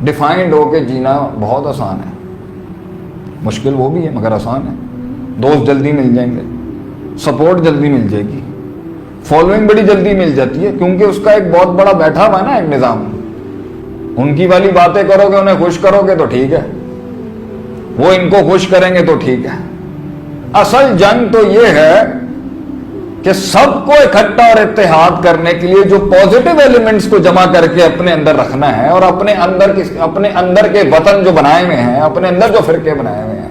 Defined ہو کے جینا بہت آسان ہے، مشکل وہ بھی ہے مگر آسان ہے۔ دوست جلدی مل جائیں گے، سپورٹ جلدی مل جائے گی، فالوئنگ بڑی جلدی مل جاتی ہے، کیونکہ اس کا ایک بہت بڑا بیٹھا ہوا ہے نا ایک نظام۔ ان کی والی باتیں کرو گے، انہیں خوش کرو گے تو ٹھیک ہے، وہ ان کو خوش کریں گے تو ٹھیک ہے۔ اصل جنگ تو یہ ہے کہ سب کو اکٹھا اور اتحاد کرنے کے لیے جو پازیٹیو ایلیمنٹس کو جمع کر کے اپنے اندر رکھنا ہے، اور اپنے اندر کے وطن جو بنائے ہوئے ہیں، اپنے اندر جو فرقے بنائے ہوئے ہیں،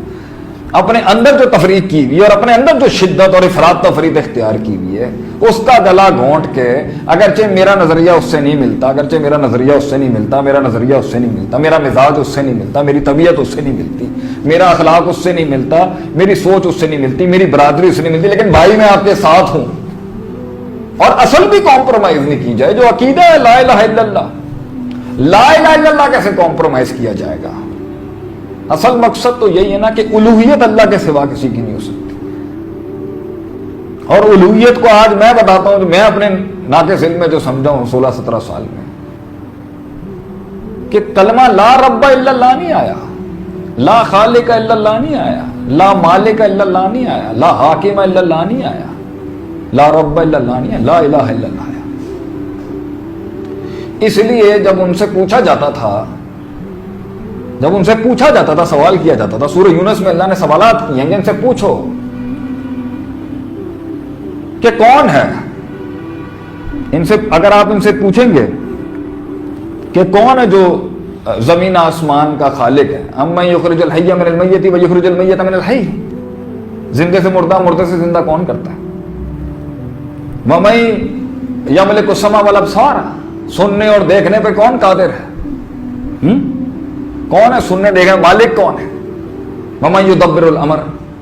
اپنے اندر جو تفریق کی ہوئی ہے، اور اپنے اندر جو شدت اور افراط تفریط اختیار کی ہوئی ہے، اس کا گلا گھونٹ کے، اگرچہ میرا نظریہ اس سے نہیں ملتا، اگرچہ میرا نظریہ اس سے نہیں ملتا، میرا نظریہ اس سے نہیں ملتا، میرا مزاج اس سے نہیں ملتا، میری طبیعت اس سے نہیں ملتی، میرا اخلاق اس سے نہیں ملتا، میری سوچ اس سے نہیں ملتی، میری برادری اس سے نہیں ملتی، لیکن بھائی میں آپ کے ساتھ ہوں۔ اور اصل بھی کمپرومائز نہیں کی جائے، جو عقیدہ ہے لا الہ الا اللہ، لا الہ الا اللہ کیسے کمپرومائز کیا جائے گا؟ اصل مقصد تو یہی ہے نا کہ الوہیت اللہ کے سوا کسی کی نہیں ہو سکتی۔ اور الوہیت کو آج میں بتاتا ہوں، میں اپنے ناقص علم میں جو سمجھا ہوں 16-17 سال میں، کہ کلمہ لا رب الا اللہ نہیں آیا، لا خالق الا اللہ نہیں آیا، لا مالک الا اللہ نہیں آیا، لا حاکم الا اللہ نہیں آیا، لا رب الا اللہ نہیں آیا، لا الہ الا اللہ آیا۔ اس لیے جب ان سے پوچھا جاتا تھا، سوال کیا جاتا تھا، سورہ یونس میں اللہ نے سوالات کیے ہیں، ان سے پوچھو کہ کون ہے، اگر آپ ان سے پوچھیں گے کہ کون ہے جو زمین آسمان کا خالق ہے، اَمَّن یخرج الحی من المیت ویخرج المیت من الحی، زندے سے مردہ، مردے سے زندہ کون کرتا ہے؟ وَمَن یملک السمع والابصار، سننے اور دیکھنے پہ کون قادر ہے؟ کون ہے سننے دیکھنے مالک کون ہے؟ وَمَن یدبر الامر،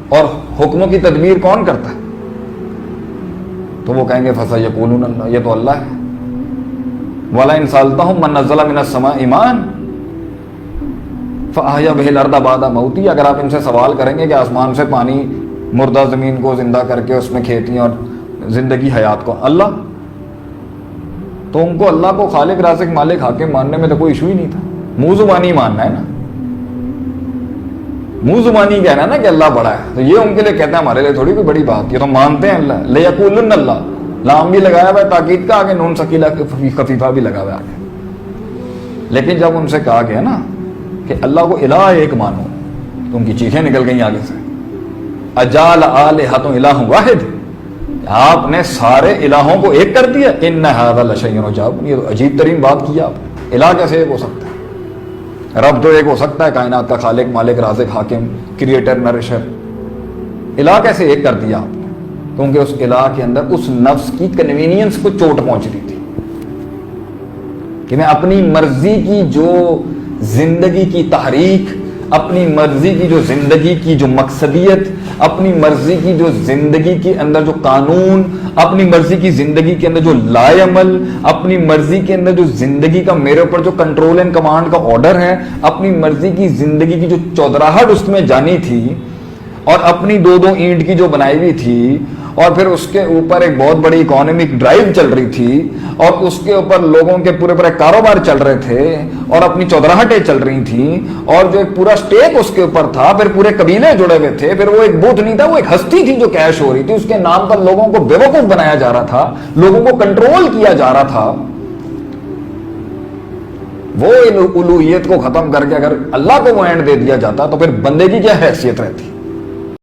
اور حکموں کی تدبیر کون کرتا ہے؟ تو وہ کہیں گے فَسَیَقُولُونَ اللَّهُ، یہ تو اللہ ہے۔ وَلَئِن سَأَلْتَهُم مَّن نَّزَّلَ مِنَ السَّمَاءِ مَاءً فَأَحْيَا بِهِ الْأَرْضَ بَعْدَ مَوْتِهَا، اگر آپ ان سے سوال کریں گے کہ آسمان سے پانی مردہ زمین کو زندہ کر کے اس میں کھیتیاں اور زندگی حیات کو، اللہ، تو ان کو اللہ کو خالق رازق مالک حاکم ماننے میں تو کوئی ایشو ہی نہیں تھا، منہ زبانی ماننا ہے نا، منہ زبانی کہنا ہے نا کہ اللہ بڑا ہے، تو یہ ان کے لیے کہتے ہیں، ہمارے لیے تھوڑی کوئی بڑی بات، یہ تو مانتے ہیں اللہ، لَيَقُولُنَّ اللہ، لام بھی لگایا ہوا ہے تاکید کا، آگے نون ثقیلہ خفیفہ بھی لگا ہوا ہے آگے۔ لیکن جب ان سے کہا گیا نا کہ اللہ کو الہ ایک مانو، تو ان کی چیخیں نکل گئیں آگے سے، اجعل آلہۃ الہ واحد، آپ نے سارے الہوں کو ایک کر دیا، ان ھذا لشیء عجاب، یہ تو عجیب ترین بات کی آپ نے، الہ کیسے ایک ہو سکتا ہے؟ رب تو ایک ہو سکتا ہے، کائنات کا خالق مالک رازق حاکم کریٹر نرشر، الہ کیسے ایک کر دیا آپ نے؟ کیونکہ اس الہ کے اندر اس نفس کی کنوینئنس کو چوٹ پہنچ رہی تھی کہ میں اپنی مرضی کی جو زندگی کی تحریک، اپنی مرضی کی جو زندگی کی جو مقصدیت، اپنی مرضی کی جو زندگی کے اندر جو قانون، اپنی مرضی کی زندگی کے اندر جو لائے عمل، اپنی مرضی کے اندر جو زندگی کا میرے اوپر جو کنٹرول اینڈ کمانڈ کا آرڈر ہے، اپنی مرضی کی زندگی کی جو چودراہٹ اس میں جانی تھی، اور اپنی دو اینٹ کی جو بنائی ہوئی تھی، اور پھر اس کے اوپر ایک بہت بڑی اکانومک ڈرائیو چل رہی تھی، اور اس کے اوپر لوگوں کے پورے کاروبار چل رہے تھے، اور اپنی چودراہٹیں چل رہی تھیں، اور جو ایک پورا سٹیک اس کے اوپر تھا، پھر پورے قبیلے جڑے ہوئے تھے، پھر وہ ایک بت نہیں تھا، وہ ایک ہستی تھی جو کیش ہو رہی تھی، اس کے نام پر لوگوں کو بیوقوف بنایا جا رہا تھا، لوگوں کو کنٹرول کیا جا رہا تھا۔ وہ الوہیت کو ختم کر کے اگر اللہ کو وہ اینڈ دے دیا جاتا تو پھر بندے کی کیا حیثیت رہتی؟